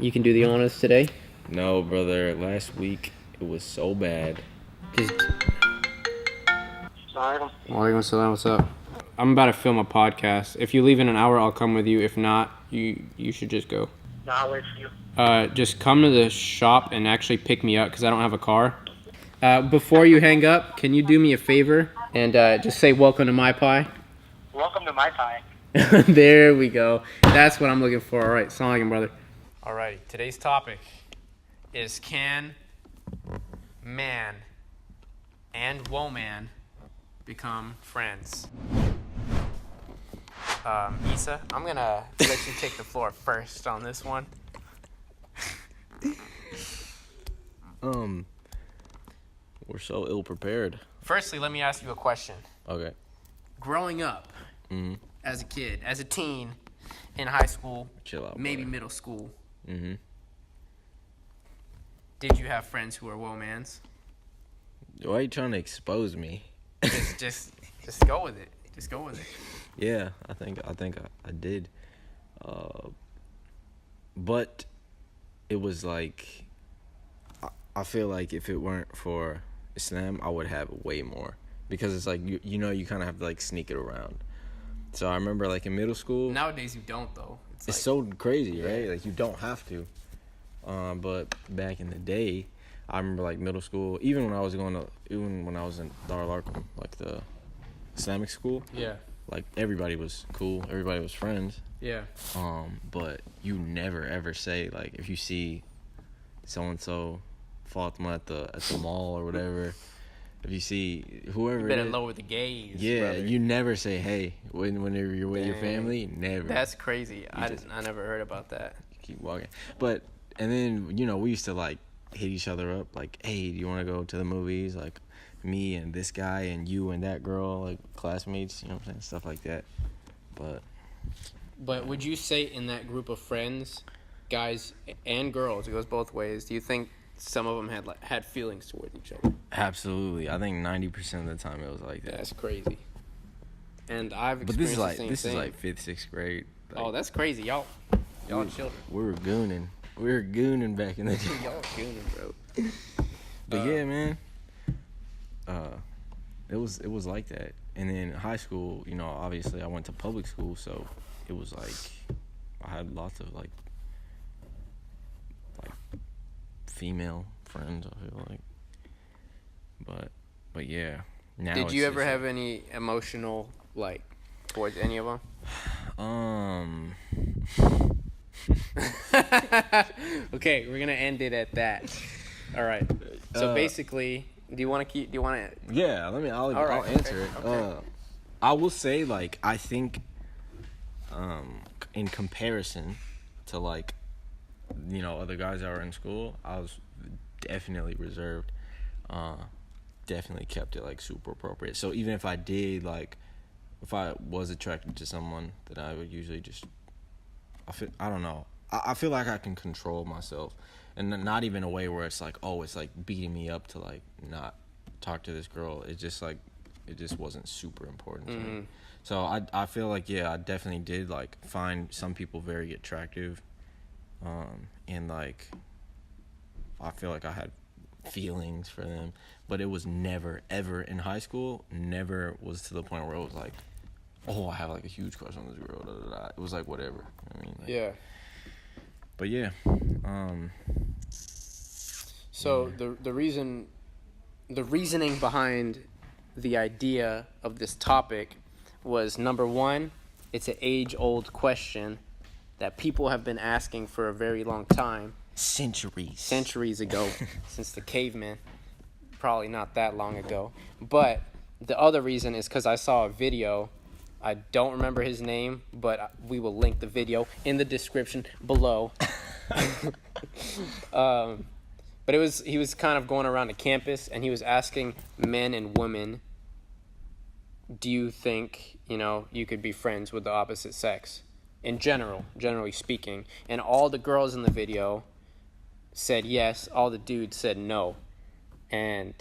You can do the honors today. No, brother. Last week it was so bad. Just. Walaikum salam. What's up? I'm about to film a podcast. If you leave in an hour, I'll come with you. If not, you should just go. No, I'll wait for you. Just come to the shop and actually pick me up because I don't have a car. Before you hang up, can you do me a favor and just say welcome to Maipae? Welcome to Maipae. There we go. That's what I'm looking for. All right. Assalamu alaikum, brother. All right. Today's topic is can man and woman become friends? Issa, I'm going to let you take the floor first on this one. We're so ill prepared. Firstly, let me ask you a question. Okay. Growing up as a kid, as a teen, in high school, Chill out, maybe brother. middle school, Mm-hmm. did you have friends who were womans? Why are you trying to expose me? Just go with it. Just go with it. Yeah, I think I did. But it was like I feel like if it weren't for Islam, I would have way more because it's like you kind of have to like sneak it around. So I remember like in middle school. Nowadays you don't though. It's like, so crazy, right? Like you don't have to. But back in the day, I remember like middle school, even when I was in Dar al-Arqam, like the Islamic school. Yeah. Like everybody was cool, everybody was friends. Yeah. But you never ever say like if you see so and so Fatima at the mall or whatever, if you see whoever, You better lower the gaze. yeah, brother. you never say hey whenever you're with your family. Never. That's crazy. I never heard about that. Keep walking. But and then we used to like hit each other up like, hey, do you want to go to the movies? Like me and this guy and you and that girl, like classmates, you know what I'm saying, stuff like that. But would you say in that group of friends, guys and girls, it goes both ways, do you think some of them had feelings towards each other? Absolutely, I think 90% of the time it was like that. That's crazy. And I've But experienced this is thing. like 5th, 6th grade. Like, Oh, that's crazy. Y'all children. we were gooning back in the day. Y'all gooning, bro. But yeah, man. It was like that. And then high school, obviously I went to public school, so it was like I had lots of like female friends, I feel like. But yeah. Now Did it's you ever just, have any emotional towards any of them? Okay, we're gonna end it at that. All right. So basically, do you want to? Yeah, I'll answer it. Okay. I will say like I think in comparison to like other guys that were in school, I was definitely reserved. Definitely kept it like super appropriate. So even if I did if I was attracted to someone, then I would usually just I don't know. I feel like I can control myself, and not even a way where it's like, oh, it's like beating me up to like not talk to this girl. It's just like it just wasn't super important to me. So I feel like I definitely did like find some people very attractive, and like I feel like I had feelings for them, but it was never ever in high school. Never was to the point where it was like, oh, I have like a huge crush on this girl. Da, da, da. It was like whatever. I mean, Yeah. But yeah. So the reasoning behind the idea of this topic was, number one, it's an age-old question that people have been asking for a very long time. Centuries ago, since the cavemen. Probably not that long ago. But the other reason is because I saw a video. I don't remember his name, but we will link the video in the description below. But he was kind of going around the campus, and he was asking men and women, do you think, you could be friends with the opposite sex? In generally speaking. And all the girls in the video said yes, all the dudes said no. And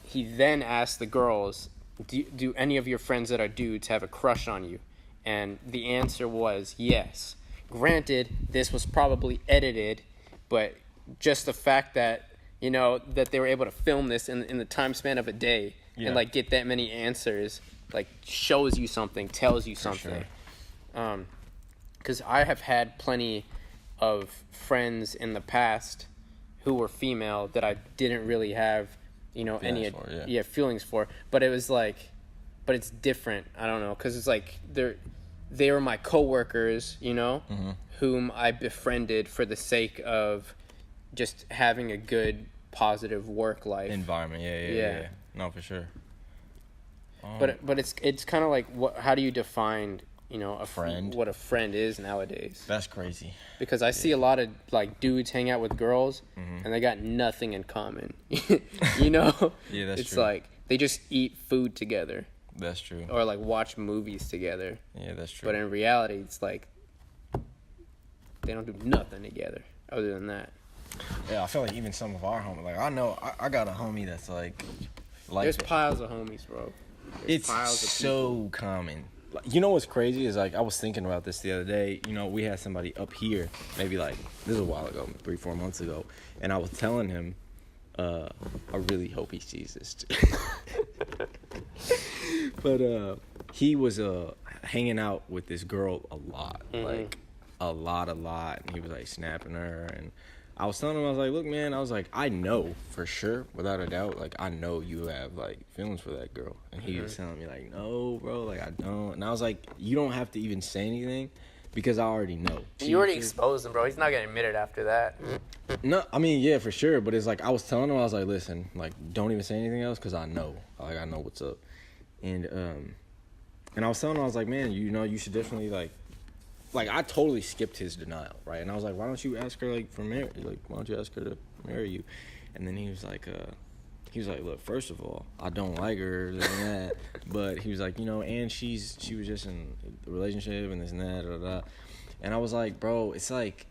he then asked the girls, do any of your friends that are dudes have a crush on you? And the answer was yes. granted, this was probably edited, but just the fact that, you know, that they were able to film this in the time span of a day and, like, get that many answers, like, shows you something, tells you something. Sure. 'Cause I have had plenty of friends in the past who were female that I didn't really have, you know, feelings for. But it was like, but it's different. I don't know, because it's like they were my coworkers, you know, whom I befriended for the sake of just having a good, positive work life environment. Yeah. No, for sure. But it's kind of like, how do you define, you know, a friend? What a friend is nowadays? That's crazy. Because I see a lot of, like, dudes hang out with girls, and they got nothing in common. You know? Yeah, that's it's true. like they just eat food together. That's true. Or, like, watch movies together. Yeah, that's true. But in reality, it's like they don't do nothing together other than that. Yeah, I feel like even some of our homies, like, I know I got a homie that's like there's piles of homies, bro. It's so common. You know what's crazy is, like, I was thinking about this the other day. You know, we had somebody up here, maybe, like, this is a while ago, 3-4 months ago, and I was telling him, I really hope he sees this too. But he was hanging out with this girl a lot, like a lot, and he was, like, snapping her, and I was telling him, I was like, look, man, I was like, I know for sure, without a doubt, like, I know you have, like, feelings for that girl. And he was telling me, like, no, bro, like, I don't. And I was like, you don't have to even say anything because I already know. You already exposed him, bro. He's not going to admit it after that. No, I mean, yeah, for sure. But it's like, I was telling him, I was like, listen, like, don't even say anything else because I know. Like, I know what's up. And I was telling him, I was like, man, you know, you should definitely, like, I totally skipped his denial, right? And I was like, why don't you ask her, like, for marriage? Like, why don't you ask her to marry you? And then he was like, look, first of all, I don't like her and that. But he was like, you know, and she was just in a relationship and this and that, da. And I was like, bro, it's like,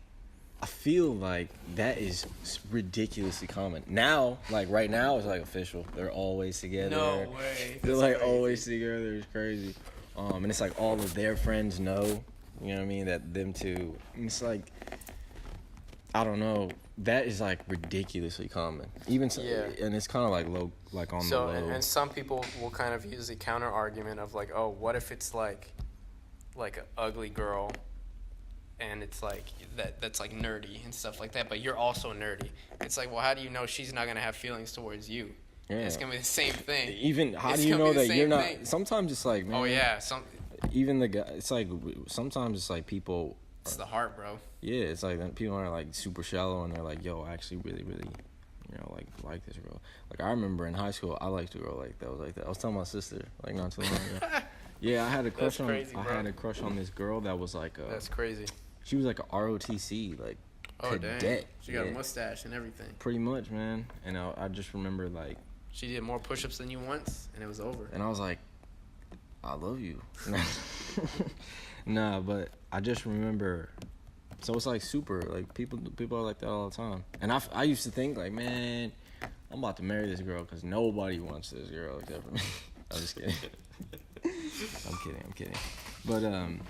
I feel like that is ridiculously common. Now, like, right now, it's, like, official. They're always together. No way. They're, like, always together. It's crazy. And it's like all of their friends know. You know what I mean? That them two. And it's like, I don't know. That is, like, ridiculously common. Even so, and it's kind of like low, like on the low. And some people will kind of use the counter argument of, like, oh, what if it's like an ugly girl, and it's like that's like nerdy and stuff like that, but you're also nerdy. It's like, well, how do you know she's not gonna have feelings towards you? Yeah. It's gonna be the same thing. Even how do you know that you're not? Sometimes it's like, man. Oh yeah, even the guy, it's like, sometimes it's like people. It's the heart, bro. Yeah, it's like people are like super shallow and they're like, yo, I actually really, you know, like this girl. Like, I remember in high school, I liked a girl like that. I was telling my sister, like, not too long ago. Yeah, I had a crush had a crush on this girl that was like That's crazy. She was like a ROTC, like, cadet. Dang. She got a mustache and everything. Pretty much, man. And I just remember, like, she did more push-ups than you once, and it was over. And I was like, I love you. Nah, but I just remember. So it's like super, like, people are like that all the time. And I used to think, like, man, I'm about to marry this girl because nobody wants this girl except for me. I'm just kidding. I'm kidding.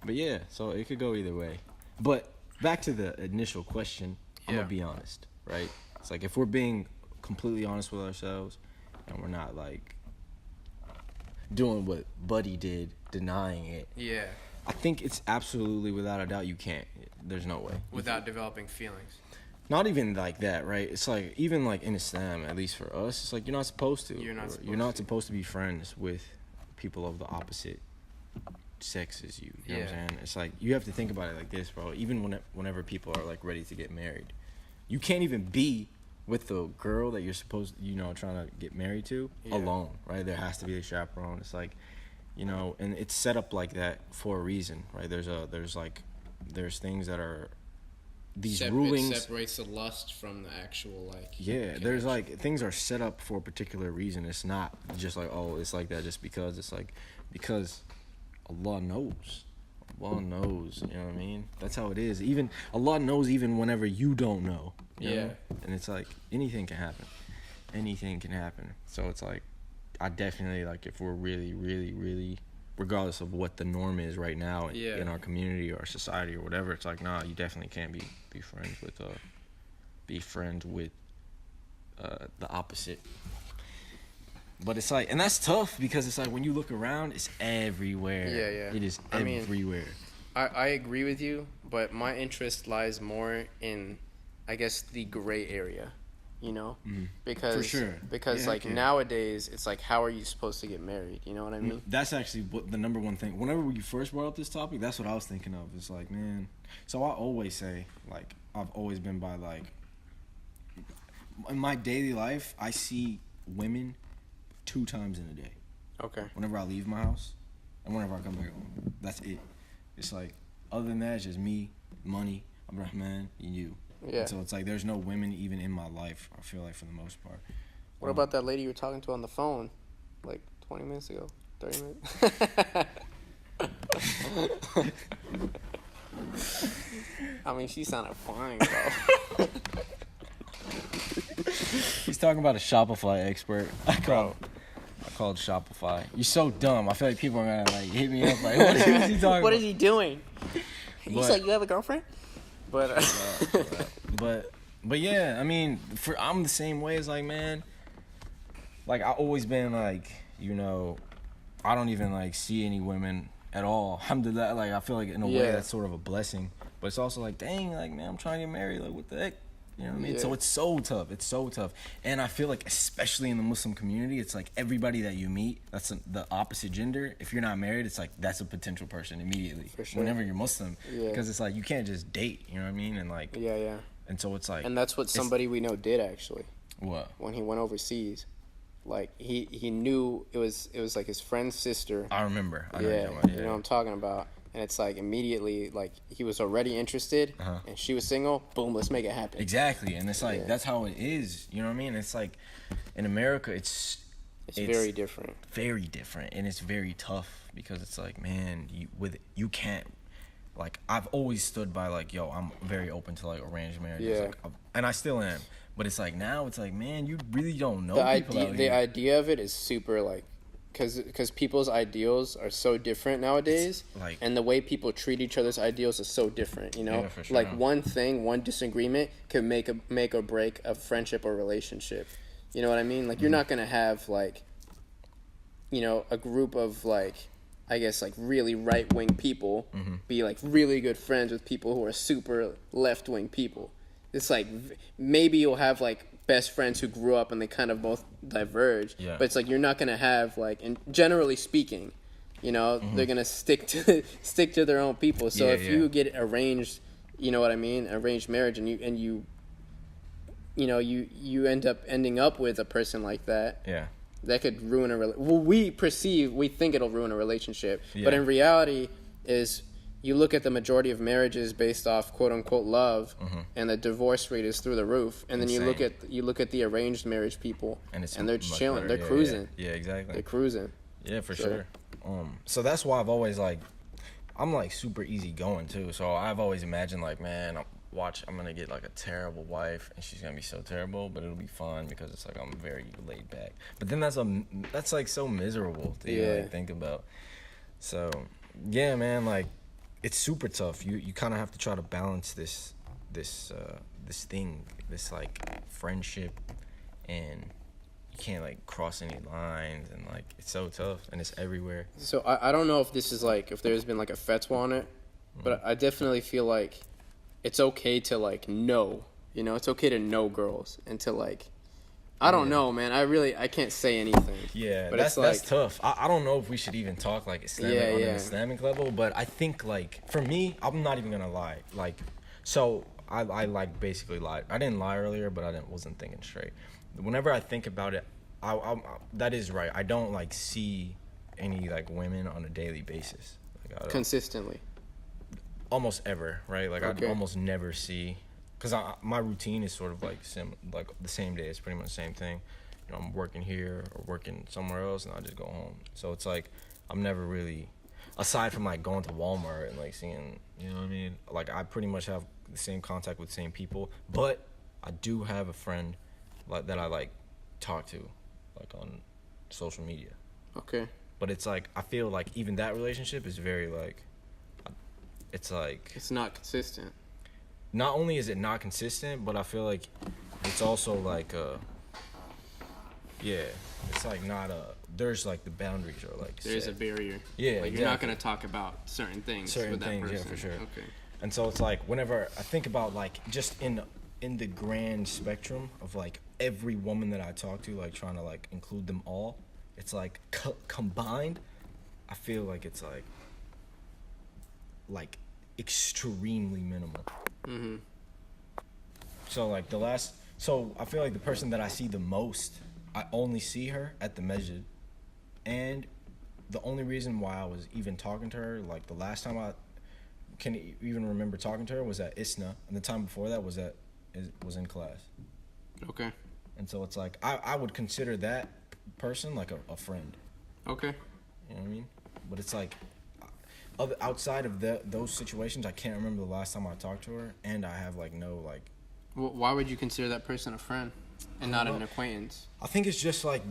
But yeah, so it could go either way. But back to the initial question, I'm gonna be honest, right? It's like, if we're being completely honest with ourselves and we're not, like, doing what Buddy did, denying it. Yeah. I think it's absolutely, without a doubt, you can't. There's no way. Without developing feelings. Not even like that, right? It's like, even like in Islam, at least for us, it's like you're not supposed to. You're not supposed to be friends with people of the opposite sex as you. You know what I'm saying? It's like, you have to think about it like this, bro. Even whenever people are, like, ready to get married, you can't even be with the girl that you're supposed, you know, trying to get married to alone, right? There has to be a chaperone. It's like, you know, and it's set up like that for a reason, right? There's things that are these rulings. It separates the lust from the actual, like. Yeah, connection. there's, like, things are set up for a particular reason. It's not just like, oh, it's like that just because. It's like, because Allah knows. Allah knows, you know what I mean? That's how it is. Even Allah knows even whenever you don't know. You know? And it's like, anything can happen. Anything can happen. So it's like, I definitely, like, if we're really, really, really regardless of what the norm is right now in our community or our society or whatever, it's like, nah, you definitely can't be friends with the opposite. But it's like, and that's tough because it's like when you look around, it's everywhere. Yeah. It is everywhere. I agree with you, but my interest lies more in, I guess, the gray area, you know? Because, for sure. Because, nowadays, it's like, how are you supposed to get married? You know what I mean? That's actually the number one thing. Whenever you first brought up this topic, that's what I was thinking of. It's like, man. So I always say, like, I've always been by, like, in my daily life, I see women 2 times in a day. Okay. Whenever I leave my house and whenever I come back home. That's it. It's like, other than that, it's just me, money, Abdurrahman, and you. Yeah. And so it's like, there's no women even in my life, I feel like, for the most part. What about that lady you were talking to on the phone, like 20 minutes ago, 30 minutes? I mean, she sounded fine, bro. He's talking about a Shopify expert. I called Shopify. You're so dumb. I feel like people are gonna like hit me up like, what is he talking about? What is he doing? He's like, you have a girlfriend? But yeah, I mean, I'm the same way as like, man, like I always been like, you know, I don't even like see any women at all. Alhamdulillah, like I feel like in a way that's sort of a blessing. But it's also like, dang, like man, I'm trying to get married. Like what the heck? You know what I mean? Yeah. So it's so tough. It's so tough. And I feel like, especially in the Muslim community, it's like everybody that you meet, that's the opposite gender. If you're not married, it's like that's a potential person immediately. For sure. Whenever you're Muslim. Yeah. Because it's like you can't just date, you know what I mean? And like, yeah. And so it's like. And that's what somebody we know did actually. What? When he went overseas. Like he knew it was like his friend's sister. I remember. You know what I'm talking about. And it's like immediately, like he was already interested, and she was single. Boom, let's make it happen. Exactly, and it's like that's how it is. You know what I mean? It's like in America, it's very different. Very different, and it's very tough because it's like, man, you can't. Like I've always stood by like, yo, I'm very open to like arranged marriages, like, and I still am. But it's like now, it's like, man, you really don't know the idea of it is super like. Because people's ideals are so different nowadays, like, and the way people treat each other's ideals is so different. You know, yeah, for sure. Like one disagreement could make or break a friendship or relationship. You know what I mean? Like you're not gonna have like, you know, a group of like, I guess like really right wing people be like really good friends with people who are super left wing people. It's like maybe you'll have like best friends who grew up and they kind of both diverge. Yeah. But it's like you're not gonna have like, and generally speaking, you know, they're gonna stick to their own people. So if you get arranged, you know what I mean, arranged marriage, and you ending up with a person like that. Yeah. That could ruin we think it'll ruin a relationship, but in reality is. You look at the majority of marriages based off quote unquote love, and the divorce rate is through the roof. And then you look at the arranged marriage people, and they're chilling, they're cruising. Yeah, exactly. They're cruising. Yeah, for sure. So that's why I've always like, I'm like super easygoing too. So I've always imagined like, man, I'm gonna get like a terrible wife, and she's gonna be so terrible, but it'll be fun because it's like I'm very laid back. But then that's like so miserable to like think about. So yeah, man, like. It's super tough. You kind of have to try to balance this thing, this like friendship, and you can't like cross any lines, and like it's so tough, and it's everywhere. So I don't know if this is like if there's been like a fatwa on it, but I definitely feel like it's okay to like know, you know, it's okay to know girls and to like. I don't know, man. I can't say anything. Yeah, but that's tough. I don't know if we should even talk like Islamic on an Islamic level, but I think like for me, I'm not even gonna lie. Like, so I like basically lied. I didn't lie earlier, but I wasn't thinking straight. Whenever I think about it, I that is right. I don't like see any like women on a daily basis. Like, consistently. Almost ever, right? Like I almost never see. Because my routine is sort of like the same day. It's pretty much the same thing. You know, I'm working here or working somewhere else, and I just go home. So it's like I'm never really, aside from like going to Walmart and like seeing, you know what I mean? Like I pretty much have the same contact with the same people. But I do have a friend like that I like talk to, like on social media. Okay. But it's like, I feel like even that relationship is very like, it's not consistent. Not only is it not consistent, but I feel like it's also like it's like not there's like the boundaries are like there's set. a barrier. Yeah, like you're not going to talk about certain things with that person. Yeah, for sure. Okay. And so it's like whenever I think about like just in the grand spectrum of like every woman that I talk to, like trying to like include them all, it's like combined, I feel like it's like extremely minimal. Mhm. So like so I feel like the person that I see the most, I only see her at the masjid, and the only reason why I was even talking to her, like the last time I can even remember talking to her, was at ISNA, and the time before that was in class. Okay. And so it's like I would consider that person like a friend. Okay. You know what I mean? But it's like outside of those situations, I can't remember the last time I talked to her, and I have like no like. Well, why would you consider that person a friend and not an acquaintance? I think it's just like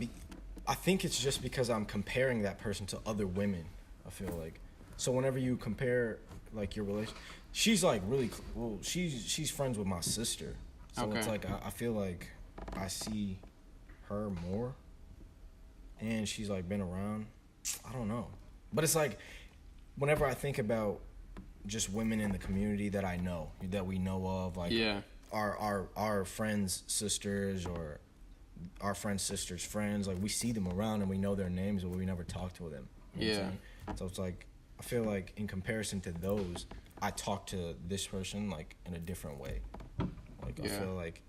because I'm comparing that person to other women. I feel like, so whenever you compare like your relation, she's like really well. She's friends with my sister, so Okay. It's like I feel like I see her more, and she's like been around. I don't know, but it's like whenever I think about just women in the community that I know, that we know of, like our friends' sisters or our friends' sisters' friends, like we see them around and we know their names, but we never talk to them. You know what I'm saying? So it's like I feel like in comparison to those, I talk to this person like in a different way. Like I feel like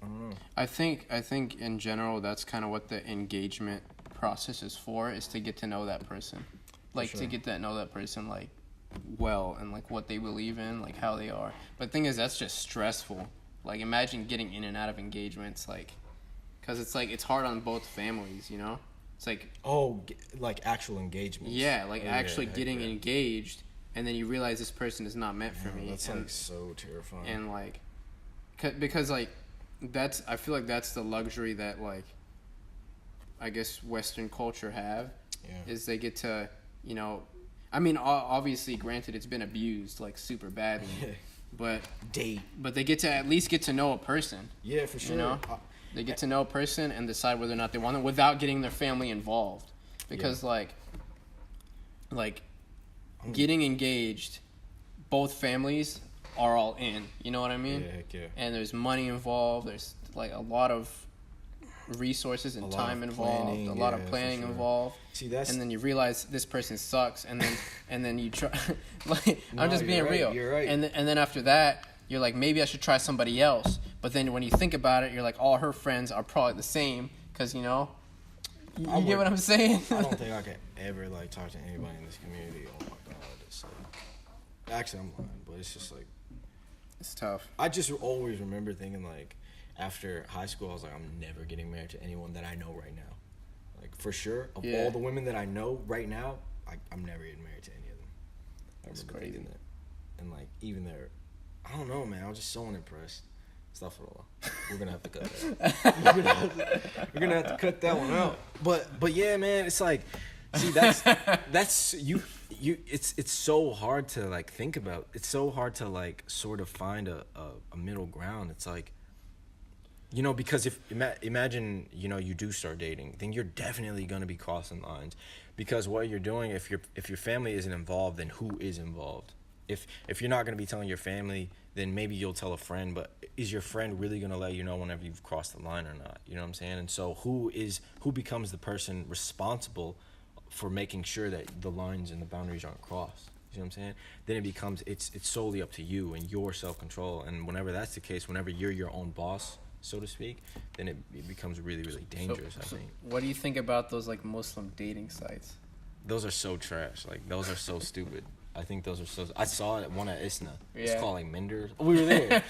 I don't know. I think in general that's kind of what the engagement process is for, is to get to know that person. Like to get to know that person like well, and like what they believe in, like how they are. But the thing is, that's just stressful. Like imagine getting in and out of engagements, like, because it's like it's hard on both families, you know. It's like like actual engagements. Yeah, like actually getting engaged, and then you realize this person is not meant for me. That's like so terrifying. And like, because like I feel like that's the luxury that like I guess Western culture have, is they get to, you know, I mean obviously granted it's been abused like super badly, but they get to at least get to know a person. Yeah, for sure. You know, they get to know a person and decide whether or not they want them without getting their family involved, because like getting engaged, both families are all in. You know what I mean? Yeah, heck yeah. And there's money involved. There's like a lot of resources and time involved. A lot of planning involved. See, and then you realize this person sucks, and then you try. Like I'm just being real. You're right. And then after that, you're like, maybe I should try somebody else. But then when you think about it, you're like, all her friends are probably the same, because you know. You get what I'm saying? I don't think I could ever like talk to anybody in this community. Oh my god, it's like, actually I'm lying, but it's just like, it's tough. I just always remember thinking like, after high school, I was like, I'm never getting married to anyone that I know right now. Like for sure, of all the women that I know right now, I'm never getting married to any of them. That's crazy. That. And like even their, I don't know, man. I was just so unimpressed. Astaghfirullah. We're gonna have to cut that. We're gonna have to cut that one out. But yeah, man, it's like, see, that's you. It's so hard to like think about. It's so hard to like sort of find a middle ground. It's like, you know, because if imagine, you know, you do start dating, then you're definitely gonna be crossing lines, because what you're doing, if your family isn't involved, then who is involved? If you're not gonna be telling your family, then maybe you'll tell a friend, but is your friend really gonna let you know whenever you've crossed the line or not? You know what I'm saying? And so who becomes the person responsible for making sure that the lines and the boundaries aren't crossed? You know what I'm saying? Then it becomes it's solely up to you and your self-control. And whenever that's the case, whenever you're your own boss, so to speak, then it becomes really, really dangerous, I think. What do you think about those like Muslim dating sites? Those are so trash. Like those are so stupid. I think those are so. I saw one at ISNA. It's called like Minder. We were there.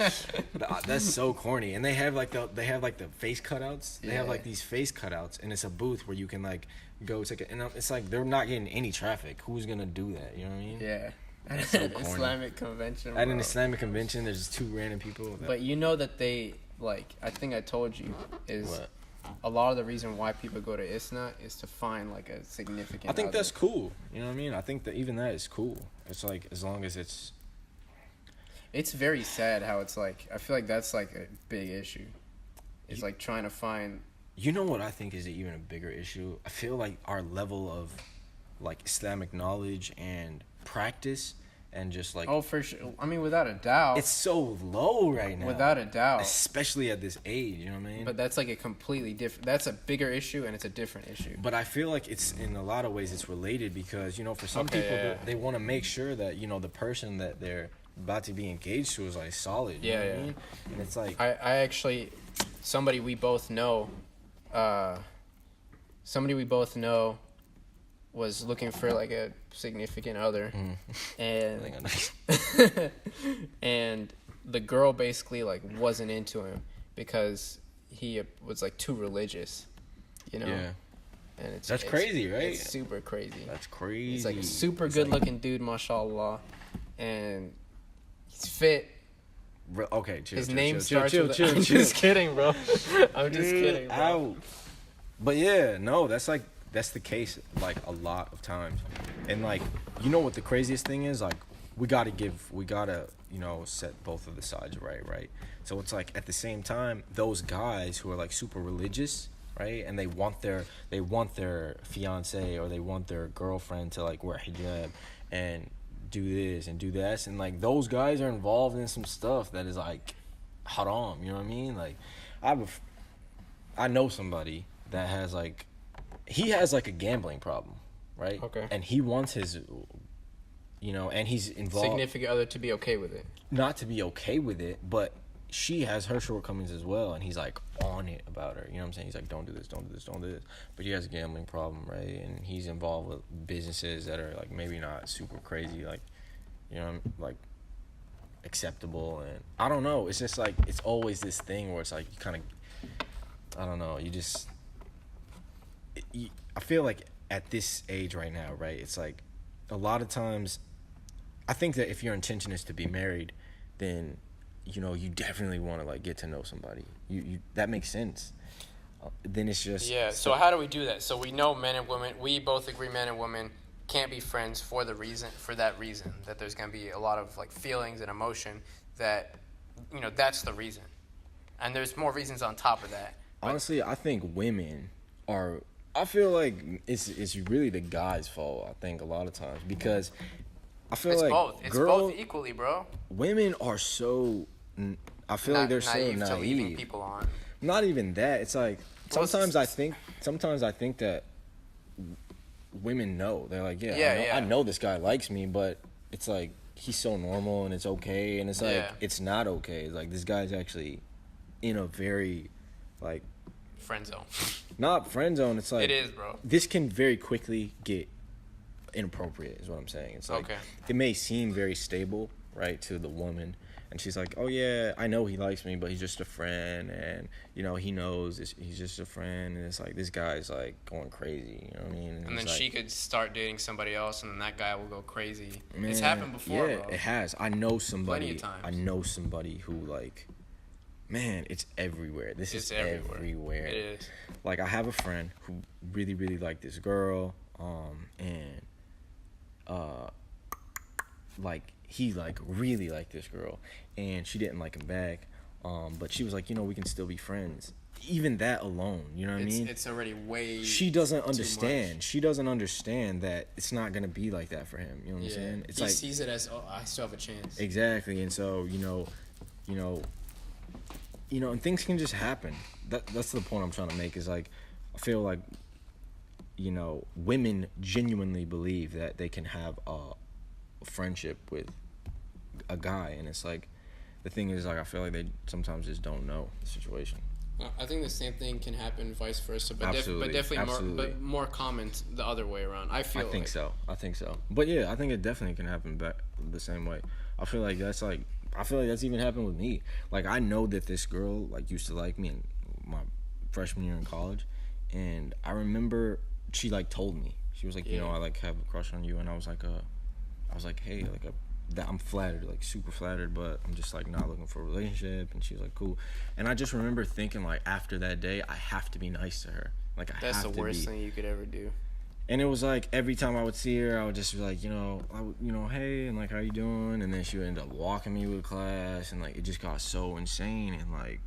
That's so corny. And they have like the face cutouts. They have like these face cutouts, and it's a booth where you can like go take it. And it's like they're not getting any traffic. Who's gonna do that? You know what I mean? Yeah. That's so corny. Islamic convention. At an Islamic convention, there's just two random people. But you know that they like. I think I told you is what? a lot of the reason why people go to ISNA is to find like a significant. I think other. that's cool. You know what I mean? I think that even that is cool. It's like as long as it's. It's very sad how it's like. I feel like that's like a big issue. It's like trying to find. You know what I think is even a bigger issue? I feel like our level of, like, Islamic knowledge and practice and just, like... Oh, for sure. I mean, without a doubt. It's so low right now. Without a doubt. Especially at this age, you know what I mean? But that's, like, a completely different... That's a bigger issue, and it's a different issue. But I feel like it's, in a lot of ways, it's related because, you know, for some people, they want to make sure that, you know, the person that they're about to be engaged to is, like, solid. You know what I mean? And it's like... I actually... Somebody we both know was looking for like a significant other, and and the girl basically like wasn't into him because he was like too religious, you know. Yeah. And that's crazy, right? It's super crazy. That's crazy. He's like a super good looking dude, mashallah, and he's fit. Okay, chill. His name starts with. I'm just kidding, bro. I'm just kidding, bro. Ow. But yeah, no, that's the case like a lot of times, and like you know what the craziest thing is, like we gotta you know set both of the sides right. So it's like at the same time, those guys who are like super religious, right, and they want their fiance or they want their girlfriend to like wear hijab and do this and do that, and like those guys are involved in some stuff that is like haram, you know what I mean? Like I know somebody that has like a gambling problem, right? Okay. And he wants his, you know, and he's involved. Significant other to be okay with it. Not to be okay with it, but she has her shortcomings as well, and he's like on it about her. You know what I'm saying? He's like, don't do this, don't do this, don't do this. But he has a gambling problem, right? And he's involved with businesses that are like maybe not super crazy, like, you know, like acceptable. And I don't know. It's just like it's always this thing where it's like you kind of, I don't know. I feel like at this age right now, right? It's like a lot of times, I think that if your intention is to be married, then you know you definitely want to like get to know somebody. You that makes sense. Then it's just So how do we do that? So we know men and women. We both agree men and women can't be friends for that reason. That there's gonna be a lot of like feelings and emotion. That you know that's the reason, and there's more reasons on top of that. Honestly, I think women are. I feel like it's really the guy's fault. I think a lot of times because I feel like both. It's both equally, bro. Women are so. I feel like they're so naive. To leading people on. Not even that. It's like sometimes I think that women know. They're like, I know this guy likes me, but it's like he's so normal and it's okay, and it's like it's not okay. It's like this guy's actually in a very like friend zone. Not friend zone. It's like it is, bro. This can very quickly get inappropriate. Is what I'm saying. It's like it may seem very stable, right, to the woman, and she's like, "Oh yeah, I know he likes me, but he's just a friend, and you know he knows he's just a friend." And it's like this guy's like going crazy. You know what I mean? And then like, she could start dating somebody else, and then that guy will go crazy. Man, it's happened before, yeah, bro. It has. I know somebody. Plenty of times. I know somebody who like. Man, it's everywhere. It's everywhere. It is. Like, I have a friend who really, really liked this girl, like, he, like, really liked this girl, and she didn't like him back, but she was like, you know, we can still be friends. Even that alone, you know what I mean? It's already way She doesn't understand. She doesn't understand that it's not going to be like that for him, you know what I'm saying? He sees it as, I still have a chance. Exactly, and so, you know, and things can just happen. That's the point I'm trying to make is like, I feel like, you know, women genuinely believe that they can have a friendship with a guy, and it's like, the thing is like I feel like they sometimes just don't know the situation. I think the same thing can happen vice versa, but Absolutely. Definitely more common the other way around. I think so. But yeah, I think it definitely can happen back the same way. I feel like that's even happened with me. Like, I know that this girl, like, used to like me in my freshman year in college. And I remember she, like, told me. She was like, you know, I, like, have a crush on you. And I was like, hey, like, that I'm flattered, like super flattered, but I'm just like not looking for a relationship. And she was like, cool. And I just remember thinking like after that day, I have to be nice to her. Like That's the worst thing you could ever do. And it was like every time I would see her, I would just be like, hey, and like, how you doing? And then she would end up walking me to class, and like it just got so insane, and like,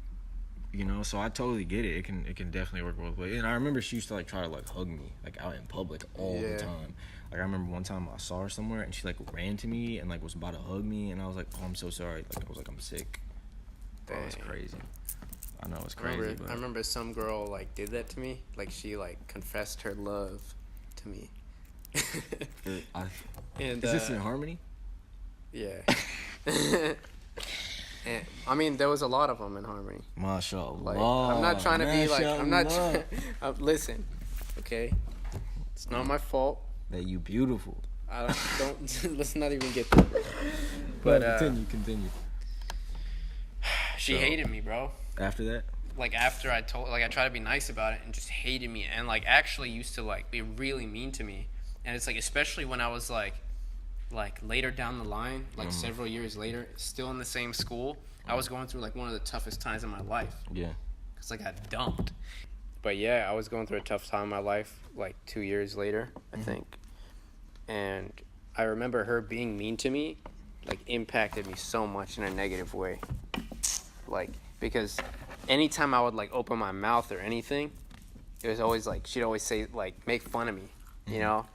so I totally get it. It can definitely work both ways. And I remember she used to like try to like hug me like out in public all the time. Like I remember one time I saw her somewhere and she like ran to me and like was about to hug me, and I was like, oh, I'm so sorry. Like I was like, I'm sick. That was crazy. I know it's crazy. I remember some girl like did that to me. Like she like confessed her love to me. And is this in Harmony? Yeah. And, I mean, there was a lot of them in Harmony. MashaAllah. Like, I'm not trying to be like, I'm not trying. Listen, okay? It's not my fault. That you beautiful. I don't let's not even get there. But continue. She hated me, bro. After that? Like after I tried to be nice about it and just hated me, and like actually used to like be really mean to me. And it's like, especially when I was like later down the line, like several years later, still in the same school, I was going through like one of the toughest times in my life. Yeah. Cause I got dumped. But yeah, I was going through a tough time in my life, like 2 years later, I think. And I remember her being mean to me, like impacted me so much in a negative way. Like, because anytime I would like open my mouth or anything, it was always like, she'd always say like, make fun of me, you know?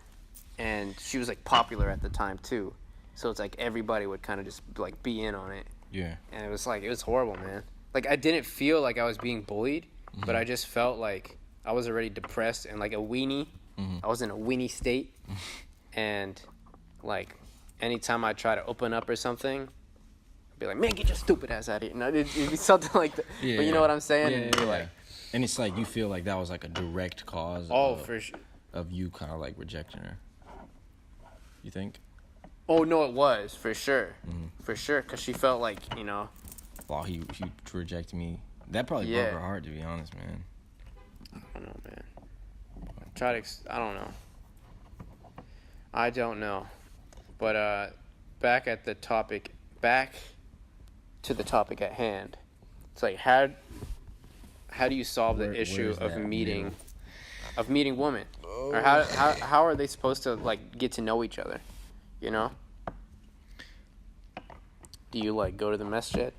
And she was like popular at the time too. So it's like everybody would kind of just like be in on it. Yeah. And it was horrible, man. Like I didn't feel like I was being bullied, but I just felt like I was already depressed and like a weenie. I was in a weenie state. And like anytime I try to open up or something, I'd be like, man, get your stupid ass out of here. No, it'd be something like that. Yeah, but you know what I'm saying? Yeah. Like, and it's like you feel like that was like a direct cause for sure. Of you kind of like rejecting her. You think? Oh, no, it was, for sure. For sure, because she felt like, Well, he rejected me. That probably broke her heart, to be honest, man. I don't know, man. I don't know. I don't know. But back to the topic at hand. It's like, how do you solve the issue of meeting women? Or how are they supposed to like get to know each other? You know? Do you like go to the masjid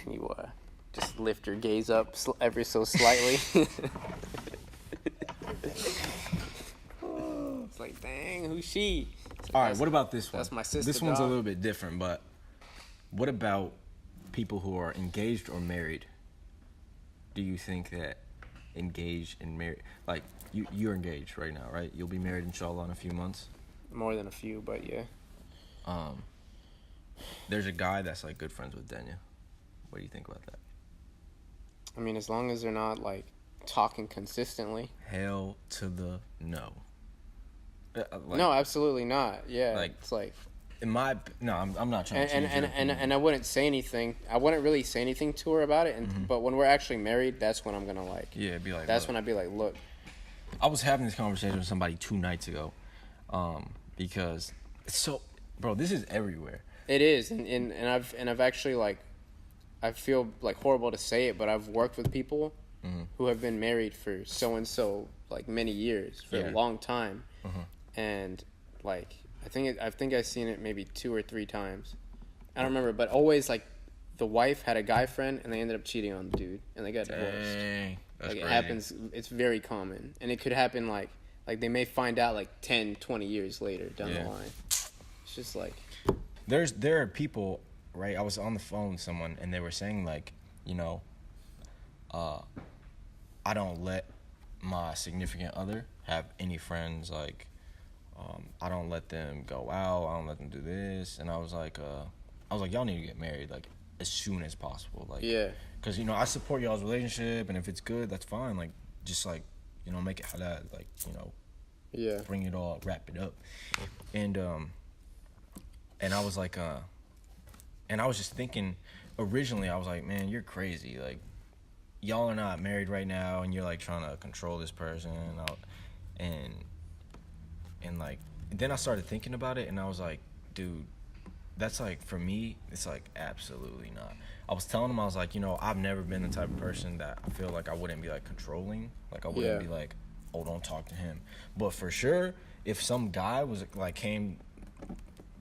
and you just lift your gaze up ever so slightly? It's like, dang, who's she? All right, what about this one? That's my sister. This one's a little bit different, but what about people who are engaged or married? Do you think that engaged and married, like you're engaged right now, right? You'll be married inshallah in a few months. More than a few, but yeah. There's a guy that's like good friends with Daniel. What do you think about that? I mean, as long as they're not like talking consistently. Hell to the no. No, absolutely not. Yeah, like, it's like. I'm not trying to change and I wouldn't say anything. I wouldn't really say anything to her about it. But when we're actually married, that's when I'm gonna like. Yeah, be like. That's when I'd be like, look. I was having this conversation with somebody 2 nights ago, because it's so, bro. This is everywhere. It is, and I've actually like, I feel like horrible to say it, but I've worked with people who have been married for so and so like many years for a long time, and like. I think I've seen it maybe 2 or 3 times. I don't remember, but always like the wife had a guy friend and they ended up cheating on the dude and they got divorced. That's like crazy. It happens. It's very common, and it could happen like they may find out like 10, 20 years later down the line. It's just like there are people, right? I was on the phone with someone and they were saying like, I don't let my significant other have any friends like. I don't let them go out. I don't let them do this. And I was like, y'all need to get married like as soon as possible. Like, yeah. Because I support y'all's relationship, and if it's good, that's fine. Like, just like make it halal. Like, yeah. Bring it all, wrap it up. And I was like, and I was just thinking. Originally, I was like, man, you're crazy. Like, y'all are not married right now, and you're like trying to control this person, and like, then I started thinking about it, and I was like, dude, that's like, for me, it's like absolutely not. I was telling him, I was like, I've never been the type of person that I feel like I wouldn't be like controlling. Like I wouldn't be like, oh, don't talk to him. But for sure, if some guy was like came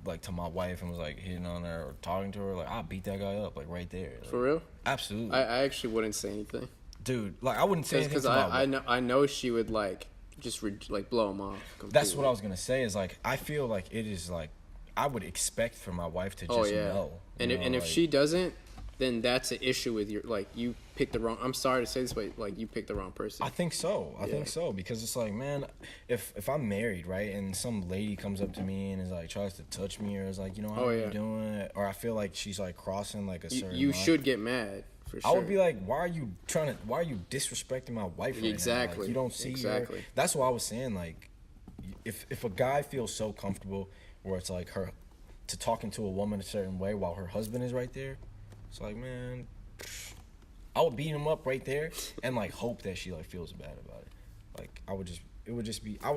like to my wife and was like hitting on her or talking to her, like I'll beat that guy up like right there. Like, for real? Absolutely. I actually wouldn't say anything. Dude, like I wouldn't say anything because I know she would like just like blow him off completely. That's what I was gonna say. Is like I feel like it is like I would expect for my wife to just know. And if she doesn't, then that's an issue with your like you picked the wrong. I'm sorry to say this, but like you picked the wrong person. I think so. I think so because it's like, man, if I'm married, right, and some lady comes up to me and is like tries to touch me or is like, how are you doing? Or I feel like she's like crossing like a certain. You should get mad. For sure. I would be like, why are you disrespecting my wife right now? Like, you don't see her. That's what I was saying. Like, if a guy feels so comfortable where it's like her to talking to a woman a certain way while her husband is right there, it's like, man, I would beat him up right there and like hope that she like feels bad about it. Like I would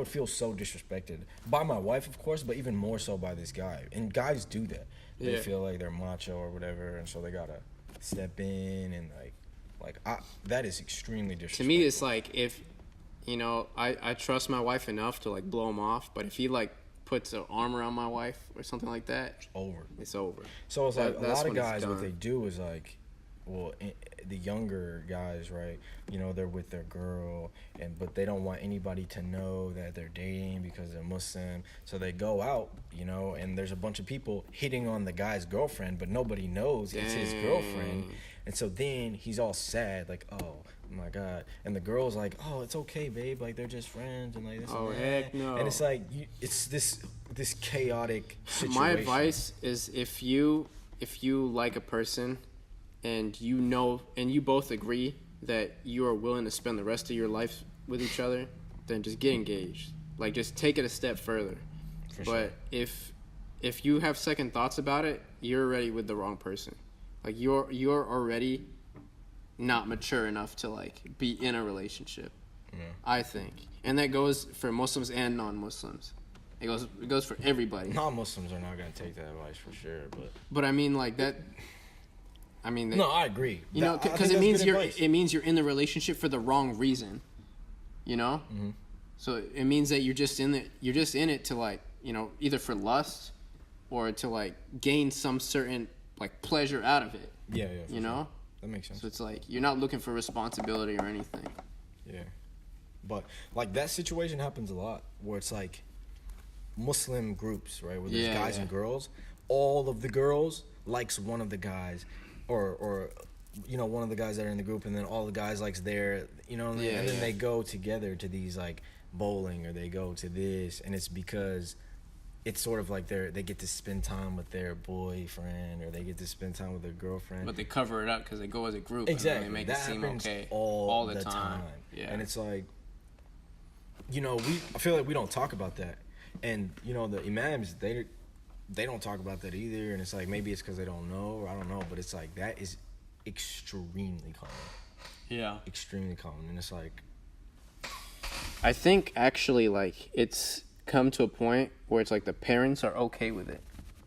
feel so disrespected by my wife, of course, but even more so by this guy. And guys do that. They feel like they're macho or whatever, and so they gotta step in and that is extremely disrespectful. To me, it's like if I trust my wife enough to like blow him off, but if he like puts an arm around my wife or something like that, it's over. So it's like a lot of guys, what they do is like, well, the younger guys, right? They're with their girl, but they don't want anybody to know that they're dating because they're Muslim. So they go out, and there's a bunch of people hitting on the guy's girlfriend, but nobody knows it's his girlfriend. And so then he's all sad, like, oh my God. And the girl's like, oh, it's okay, babe. Like they're just friends and like this. Oh, and that. heck no. And it's like it's this chaotic situation. My advice is if you like a person and you both agree that you are willing to spend the rest of your life with each other, then just get engaged. Like just take it a step further. But if you have second thoughts about it, you're already with the wrong person. Like you're already not mature enough to like be in a relationship. I think. And that goes for Muslims and non-Muslims. It goes for everybody. Non-Muslims are not going to take that advice for sure, but I mean like that. I mean, no, I agree. Because it means you're in the relationship for the wrong reason. Mm-hmm. So it means that you're just in it to like either for lust or to like gain some certain like pleasure out of it. Yeah. Sure. That makes sense. So it's like you're not looking for responsibility or anything. Yeah, but like that situation happens a lot where it's like Muslim groups, right? Where there's guys and girls. All of the girls likes one of the guys. Or one of the guys that are in the group, and then all the guys likes their, and then they go together to these like bowling, or they go to this, and it's because it's sort of like they get to spend time with their boyfriend, or they get to spend time with their girlfriend. But they cover it up because they go as a group. Exactly, and they make that it seem happens okay all the time. Yeah, and it's like, I feel like we don't talk about that, and the imams they don't talk about that either, and it's like maybe it's because they don't know, or I don't know, but it's like that is extremely common. Yeah, extremely common, and it's like I think actually like it's come to a point where it's like the parents are okay with it.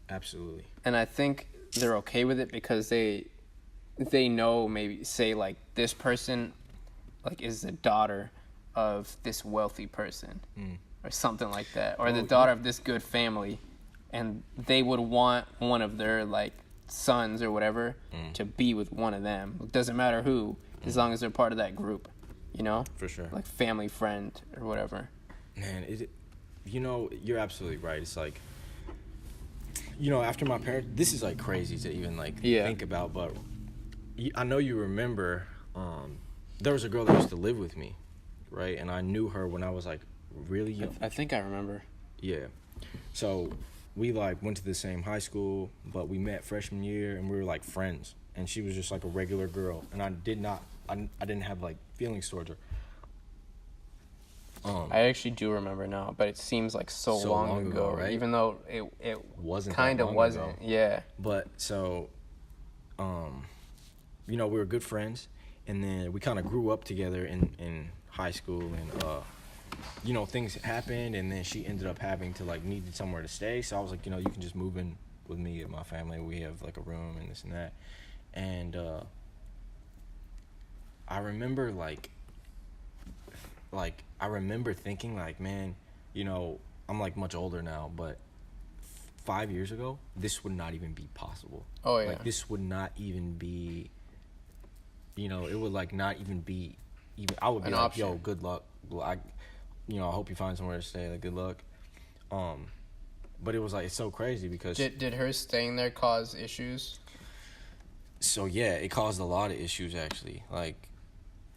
Absolutely. And I think they're okay with it because they know, maybe say like this person like is the daughter of this wealthy person or something like that, or the daughter of this good family. And they would want one of their like sons or whatever to be with one of them. It doesn't matter who, as long as they're part of that group, For sure. Like family friend or whatever. Man, you're absolutely right. It's like, after my parents, this is like crazy to even like think about. But I know you remember, there was a girl that used to live with me, right? And I knew her when I was like really young. I think I remember. Yeah. So we like went to the same high school, but we met freshman year and we were like friends. And she was just like a regular girl, and I didn't have like feelings towards her. I actually do remember now, but it seems like so long ago, right? Even though it wasn't kind of wasn't. Ago. Yeah. But so, we were good friends, and then we kind of grew up together in high school, and things happened, and then she ended up having to like needed somewhere to stay. So I was like, you can just move in with me and my family. We have like a room and this and that. And I remember I remember thinking like, man, you know, I'm like much older now, but 5 years ago, this would not even be possible. Oh yeah. Like this would not even be, you know, it would like not even be even. I would be like, option. Yo, good luck. I hope you find somewhere to stay. Like, good luck. But it was like, it's so crazy because did her staying there cause issues? So yeah, it caused a lot of issues actually. Like,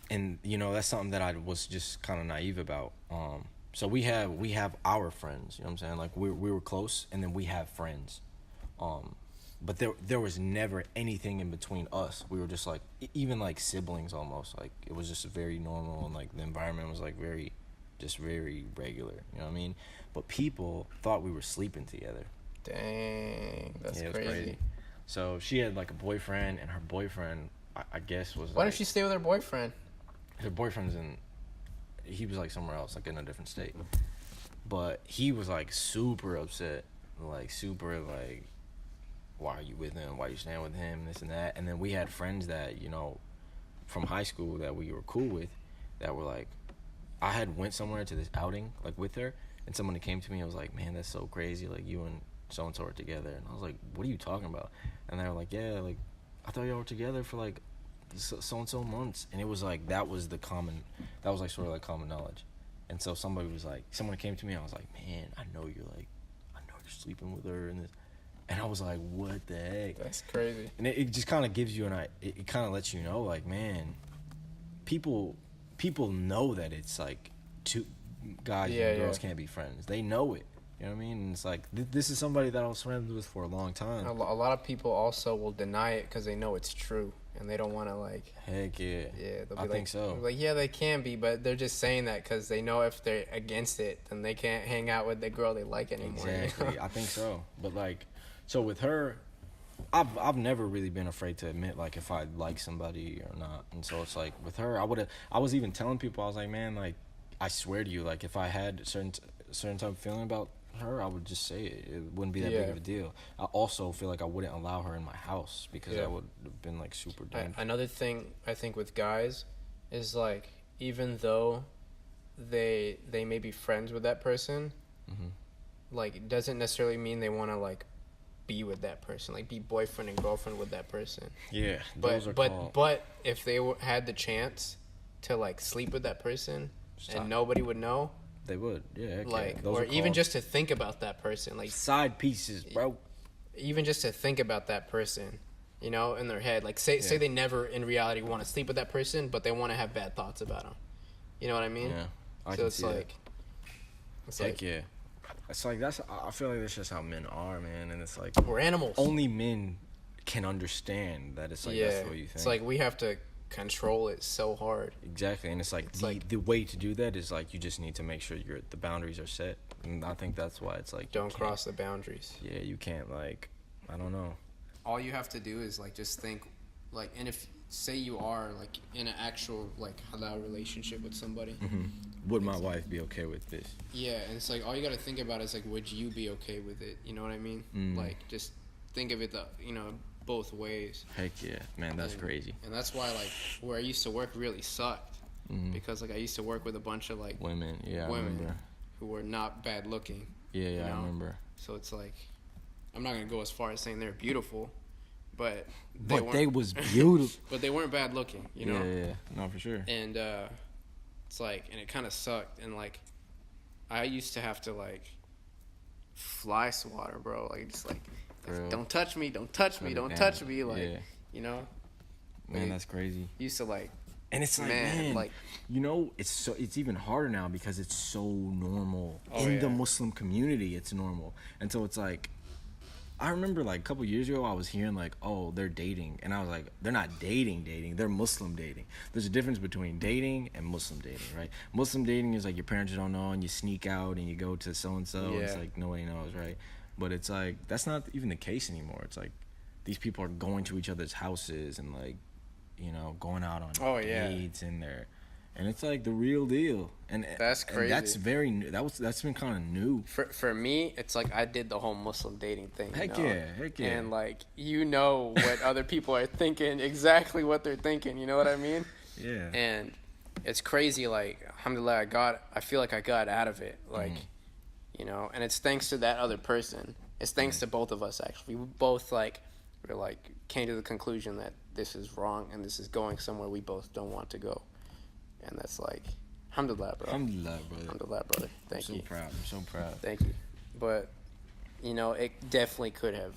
and you know, that's something that I was just kind of naive about. So we have our friends, you know what I'm saying? Like we were close, and then we have friends. But there was never anything in between us. We were just like even like siblings almost. Like it was just very normal, and like the environment was like very regular. You know what I mean? But people thought we were sleeping together. Dang, that's crazy. So she had like a boyfriend, and her boyfriend, I guess, was. Why didn't she stay with her boyfriend? Her boyfriend's he was like somewhere else, like in a different state. But he was like super upset, like super like, why are you with him? Why are you staying with him? This and that. And then we had friends that, you know, from high school that we were cool with, that were like, I had went somewhere to this outing like with her, and someone came to me and was like, man, that's so crazy, like you and so and so are together. And I was like, what are you talking about? And they were like, yeah, like I thought y'all were together for like so and so months. And it was like that was like sort of like common knowledge. And so someone came to me, and I was like, man, I know you're sleeping with her and this. And I was like, what the heck? That's crazy. And it just kind of gives you it kind of lets you know, like, man, people know that it's like two guys and girls can't be friends. They know it. You know what I mean? And it's like, this is somebody that I was friends with for a long time. A lot of people also will deny it because they know it's true, and they don't want to, like... Heck yeah. Yeah, they'll be I think so. Like, yeah, they can be, but they're just saying that because they know if they're against it, then they can't hang out with the girl they like anymore. Exactly. You know? I think so. But, like, so with her, I've never really been afraid to admit, like, if I like somebody or not. And so it's like, with her, I was even telling people, I was like, man, like, I swear to you, like, if I had a certain type of feeling about her, I would just say it. It wouldn't be that big of a deal. I also feel like I wouldn't allow her in my house because that would have been like super dangerous. Another thing I think with guys is like, even though they may be friends with that person, like it doesn't necessarily mean they want to like be with that person, like be boyfriend and girlfriend with that person. Yeah, but if they had the chance to like sleep with that person and nobody would know. They would, yeah. Like, or even just to think about that person, like side pieces, bro. Even just to think about that person, you know, in their head. Like, say they never in reality want to sleep with that person, but they want to have bad thoughts about him. You know what I mean? Yeah, I can see that. Heck yeah. It's like I feel like that's just how men are, man, and it's like we're animals. Only men can understand that. It's like that's the way you think. It's like we have to control it so hard. Exactly, and it's like the way to do that is like you just need to make sure the boundaries are set, and I think that's why it's like don't cross the boundaries. Yeah, you can't, like, I don't know. All you have to do is like just think, like, and if say you are like in an actual like halal relationship with somebody, would my wife be okay with this? Yeah, and it's like all you got to think about is like, would you be okay with it? You know what I mean? Like, just think of it, both ways. Heck yeah, man, that's crazy. And that's why, like, where I used to work really sucked. Because, like, I used to work with a bunch of, like... Women, I remember. Who were not bad looking. Yeah, I remember. So it's like, I'm not going to go as far as saying they're beautiful, but... They was beautiful. But they weren't bad looking, you know? Yeah, no, for sure. And, it's like, and it kind of sucked. And, like, I used to have to, like, fly swatter, bro. Like, just, like... Don't touch me, don't touch me, don't touch me, like, you know? Man, that's crazy. Used to, like... And it's like, man, like, you know, it's even harder now because it's so normal. The Muslim community, it's normal. And so it's like, I remember, like, a couple years ago, I was hearing, like, oh, they're dating. And I was like, they're not dating, they're Muslim dating. There's a difference between dating and Muslim dating, right? Muslim dating is like your parents don't know, and you sneak out and you go to so-and-so, and it's like nobody knows, right? But it's like, that's not even the case anymore. It's like, these people are going to each other's houses and, like, you know, going out on dates, and and it's like the real deal. And that's crazy. And that's very new. That's been kind of new. For me, it's like I did the whole Muslim dating thing. Heck yeah. And like what other people are thinking, exactly what they're thinking. You know what I mean? Yeah. And it's crazy. Like, alhamdulillah, I feel like I got out of it. Like, and it's thanks to that other person. It's thanks to both of us, actually. We both came to the conclusion that this is wrong and this is going somewhere we both don't want to go. And that's like, alhamdulillah, bro. Alhamdulillah, brother. Alhamdulillah, brother. Thank you. I'm so proud. Thank you. But, it definitely could have,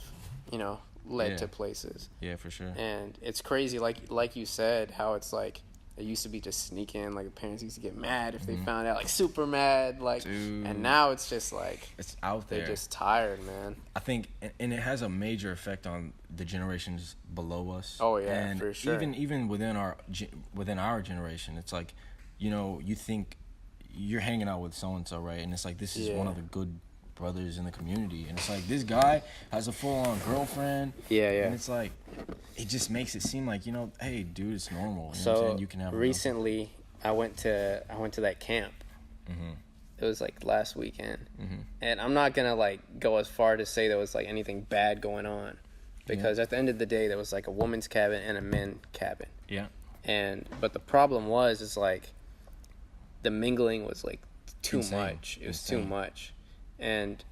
led to places. Yeah, for sure. And it's crazy, like you said, how it's like, it used to be just sneaking, like parents used to get mad if they found out, like super mad, like, dude. And now it's just like, it's out there. They're just tired, man. I think, and it has a major effect on the generations below us. Oh yeah, and for sure. Even within our generation, it's like, you think you're hanging out with so and so, right? And it's like, this is one of the good brothers in the community, and it's like, this guy has a full-on girlfriend. Yeah. And it's like, it just makes it seem like, hey, dude, it's normal. You know so what I'm saying? You can have recently, I went to that camp. Mm-hmm. It was like last weekend, and I'm not gonna go as far to say there was like anything bad going on, because at the end of the day, there was like a woman's cabin and a men's cabin. Yeah. But the problem is like, the mingling was like too Insane. much. It was too much, and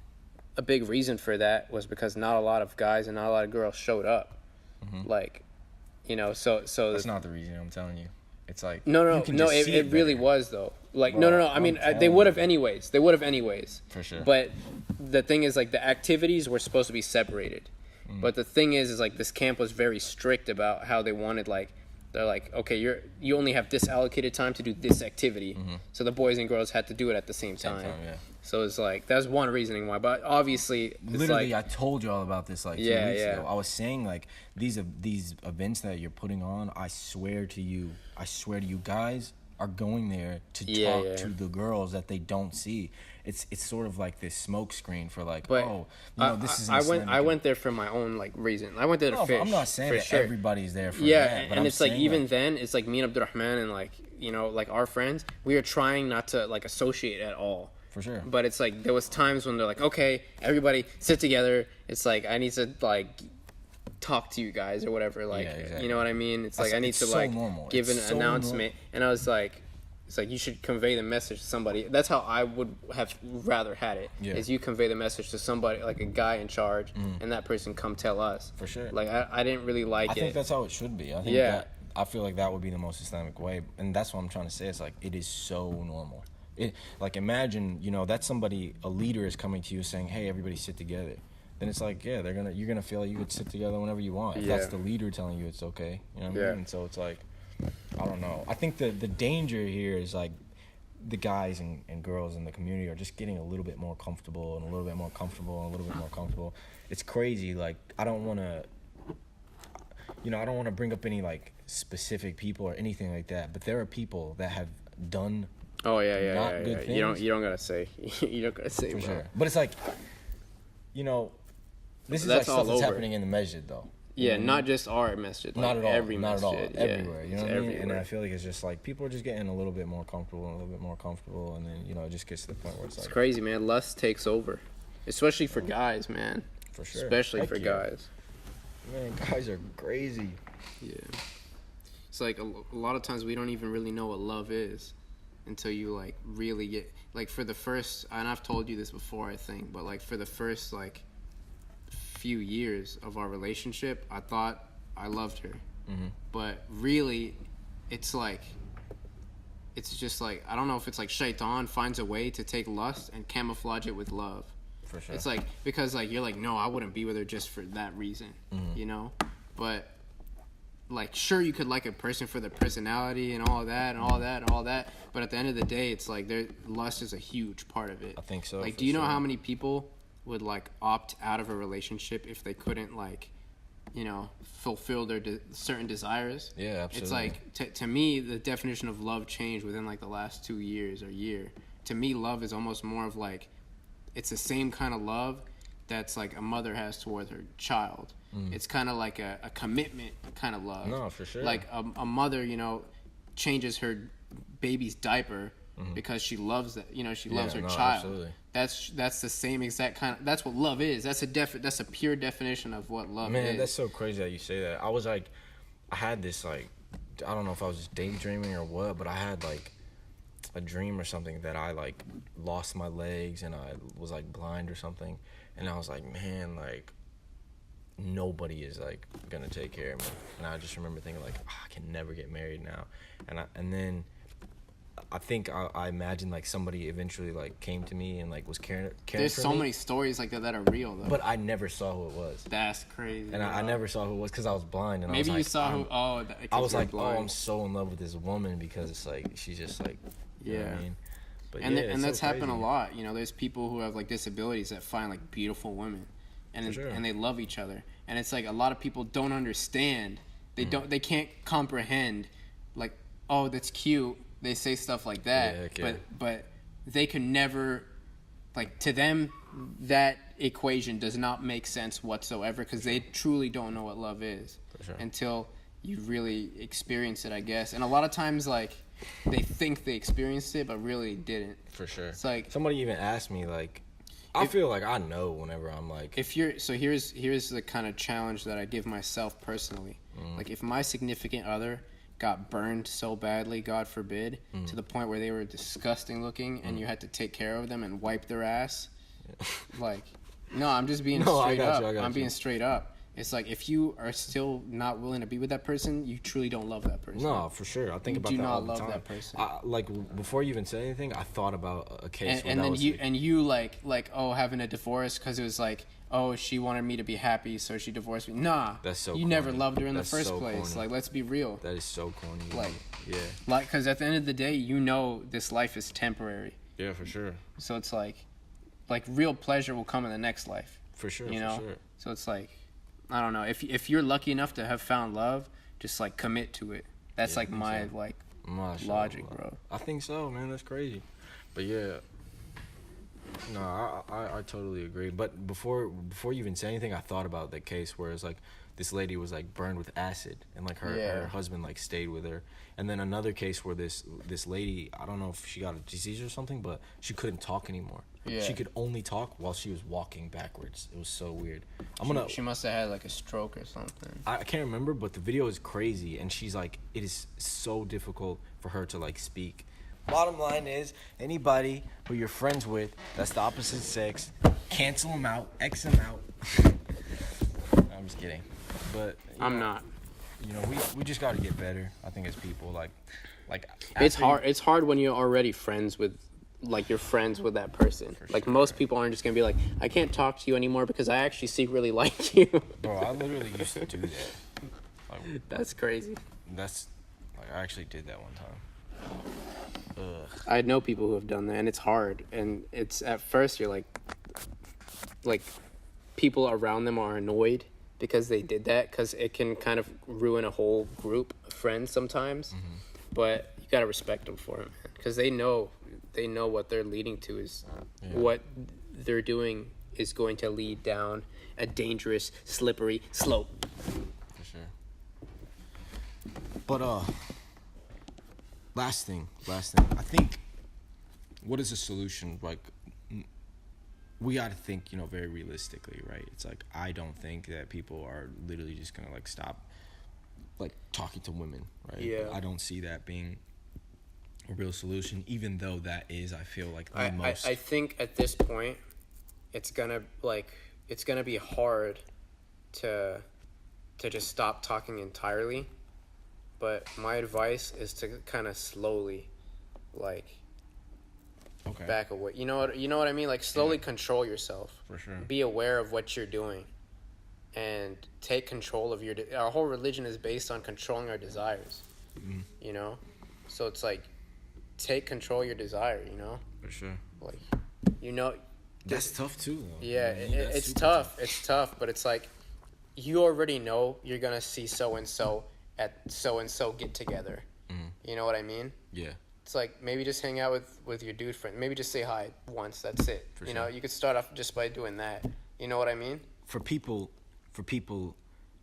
a big reason for that was because not a lot of guys and not a lot of girls showed up. Like, so that's not the reason. I'm telling you, it's like no. It really was though. Like, no. I mean, they would have anyways. For sure. But the thing is, like, the activities were supposed to be separated. But the thing is like, this camp was very strict about how they wanted, like, they're like, okay, you only have this allocated time to do this activity. So the boys and girls had to do it at the same time. Yeah. So it's like, that's one reasoning why. But obviously, it's literally, like, I told you all about this like 2 weeks ago. I was saying, like, these events that you're putting on, I swear to you guys are going there to talk to the girls that they don't see. It's sort of like this smoke screen for like, but this is. I went there for my own reason. I went there to fish. I'm not saying that everybody's there for that. Yeah, but and it's like, even then, it's like me and Abdurrahman and our friends, we are trying not to associate at all. For sure. But it's like, there was times when they're like, okay, everybody sit together. It's like, I need to talk to you guys or whatever. Exactly. You know what I mean? It's like, I need to give an announcement. And I was like, it's like, you should convey the message to somebody. That's how I would have rather had it. Yeah. Is you convey the message to somebody, like a guy in charge, and that person come tell us. For sure. Like, I didn't really like it. I think that's how it should be. I think I feel like that would be the most Islamic way. And that's what I'm trying to say. It's like, it is so normal. Like, imagine, that's somebody, a leader is coming to you saying, hey, everybody sit together. Then it's like, you're gonna feel like you could sit together whenever you want. If that's the leader telling you it's okay. You know what I mean? So it's like, I don't know. I think the danger here is like, the guys and girls in the community are just getting a little bit more comfortable and a little bit more comfortable and a little bit more comfortable. It's crazy. Like, I don't want to bring up any like specific people or anything like that, but there are people that have done good things. You don't gotta say. You don't gotta say, for bro. sure. But it's like, this is like stuff that's happening in the masjid though. Yeah, not just our masjid. Not at all. Every not masjid. At all. Everywhere. You know what I mean? Everywhere. And I feel like it's just like, people are just getting a little bit more comfortable and a little bit more comfortable, and then it just gets to the point where it's crazy, man. Lust takes over, especially for guys, man. For sure. Especially for guys. Man, guys are crazy. Yeah. It's like a lot of times we don't even really know what love is until you really get for the first, and I've told you this before, I think, but for the first few years of our relationship, I thought I loved her. But really, it's just I don't know if it's shaitan finds a way to take lust and camouflage it with love. For sure. It's because you're no, I wouldn't be with her just for that reason, but sure, you could like a person for their personality and all that, but at the end of the day, it's lust is a huge part of it. I think so. Do you know how many people would opt out of a relationship if they couldn't fulfill their certain desires? Yeah, absolutely. It's to me, the definition of love changed within the last 2 years or year. To me, love is almost more of it's the same kind of love that's a mother has toward her child. It's kind of like a commitment kind of love. No, for sure. A mother, changes her baby's diaper because she loves that. She loves her child. Absolutely. That's the same exact kind of. That's what love is. That's a pure definition of what love is. Man, that's so crazy that you say that. I had this I don't know if I was just daydreaming or what, but I had a dream or something that I lost my legs and I was blind or something, and I was like, man, nobody is gonna take care of me. And I just remember thinking I can never get married now, and then I think I imagined somebody eventually came to me and was caring There's for so me. many stories like that are real though. But I never saw who it was. That's crazy. And I never saw who it was because I was blind. And maybe I was you saw who. I was like, blind. I'm so in love with this woman because it's she's just you know what I mean? But and that's so happened a crazy. lot. There's people who have disabilities that find beautiful women, and sure. and they love each other. And it's a lot of people don't understand. They can't comprehend. Oh, that's cute. They say stuff like that. Yeah, okay. But they can never, to them, that equation does not make sense whatsoever because they truly don't know what love is until you really experience it, I guess. And a lot of times, they think they experienced it, but really didn't. For sure. It's somebody even asked me, I feel like I know whenever I'm if you're, so here's the kind of challenge that I give myself personally. If my significant other got burned so badly, God forbid, to the point where they were disgusting looking and you had to take care of them and wipe their ass. No, I'm just being straight up. I'm being straight up. It's if you are still not willing to be with that person, you truly don't love that person. No, for sure. I think about that all the time. Do not love that person. Before you even said anything, I thought about a case and then you having a divorce because it was oh, she wanted me to be happy, so she divorced me. Nah, that's so. You corny. never loved her in that's the first so place. Corny. Let's be real. That is so corny. Yeah. Because at the end of the day, this life is temporary. Yeah, for sure. So it's real pleasure will come in the next life. For sure. For sure. So it's I don't know. If you're lucky enough to have found love, just commit to it. That's my logic, bro. I think so, man. That's crazy. But yeah. No, I totally agree. But before you even say anything, I thought about the case where it's this lady was burned with acid and her husband stayed with her. And then another case where this lady, I don't know if she got a disease or something, but she couldn't talk anymore. Yeah. She could only talk while she was walking backwards. It was so weird. She must have had a stroke or something. I can't remember, but the video is crazy and she's it is so difficult for her to speak. Bottom line is, anybody who you're friends with that's the opposite sex, cancel them out, X them out. I'm just kidding. But I'm not. We just got to get better. I think as people, it's hard. It's hard when you're already friends with, you're friends with that person. Sure. Most people aren't just gonna be I can't talk to you anymore because I actually secretly like you. Bro, I literally used to do that. That's crazy. That's I actually did that one time. Ugh. I know people who have done that, and it's hard. And it's at first you're people around them are annoyed because they did that, because it can kind of ruin a whole group of friends sometimes. But you gotta respect them for it, man, because they know what they're leading to is what they're doing is going to lead down a dangerous, slippery slope. For sure. But last thing. I think, what is a solution? We got to think, very realistically, right? It's I don't think that people are literally just gonna stop, talking to women, right? Yeah. I don't see that being a real solution, even though that is, I feel the most. I think at this point, it's gonna be hard to just stop talking entirely. But my advice is to kind of slowly, back away. You know what I mean? Slowly control yourself. For sure. Be aware of what you're doing, and take control of our whole religion is based on controlling our desires. Mm-hmm. So it's take control of your desire. For sure. That's tough too, though. Yeah, it's tough. It's tough, but it's you already know you're gonna see so and so at so and so get together. You know what I mean? Yeah. It's maybe just hang out with your dude friend. Maybe just say hi once. That's it. For sure. You could start off just by doing that. You know what I mean? For people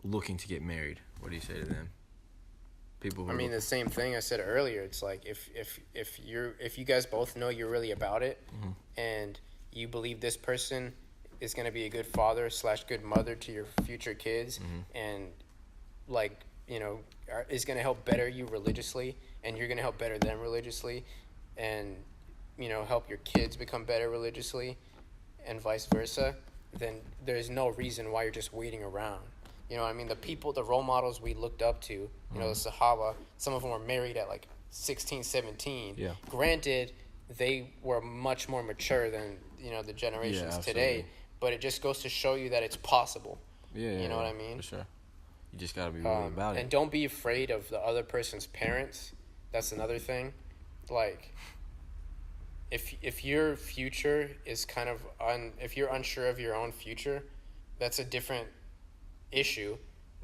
looking to get married, what do you say to them? people who I mean, the same thing I said earlier. It's like if you guys both know you're really about it, and you believe this person is going to be a good father / good mother to your future kids, and like, you know, is going to help better you religiously, and you're going to help better them religiously, and, you know, help your kids become better religiously, and vice versa, then there's no reason why you're just waiting around. You know what I mean? The role models we looked up to, you know, the Sahaba, some of them were married at like 16, 17. Yeah. Granted, they were much more mature than, you know, the generations today, but it just goes to show you that it's possible. You know what I mean? For sure. You just got to be really about it. And don't be afraid of the other person's parents. That's another thing. Like, if your future is kind of if you're unsure of your own future, that's a different issue,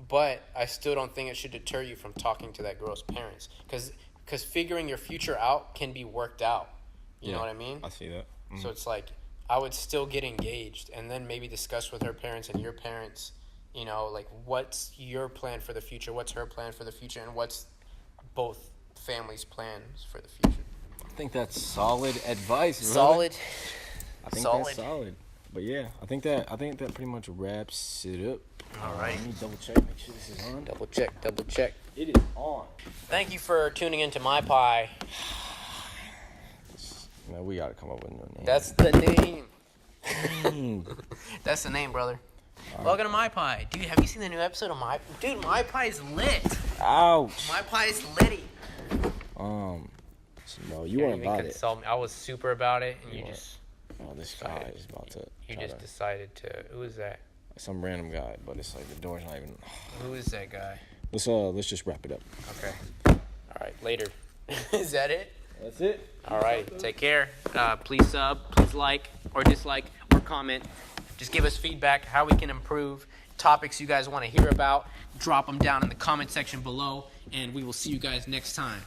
but I still don't think it should deter you from talking to that girl's parents, because figuring your future out can be worked out. You know what I mean? I see that. So it's like, I would still get engaged and then maybe discuss with her parents and your parents, you know, like, what's your plan for the future, what's her plan for the future, and what's both families' plans for the future. I think that's solid advice. Solid. I think that's solid. But yeah, I think that pretty much wraps it up. All right. Let me double check, make sure this is on. Double check. It is on. Thank you for tuning into Maipae. Man, we gotta come up with a new name. That's the name. That's the name, brother. Welcome to Maipae. Dude, have you seen the new episode of Maipae? Dude, Maipae is lit. Ouch. Maipae is litty. No, you weren't about it. I was super about it, and you just... Oh, this guy is about to... You just decided to... Who is that? Some random guy, but it's like the door's not even... Who is that guy? Let's just wrap it up. Okay. All right, later. Is that it? That's it. All right, take care. Please sub, please like or dislike or comment. Just give us feedback, how we can improve, topics you guys want to hear about. Drop them down in the comment section below, and we will see you guys next time.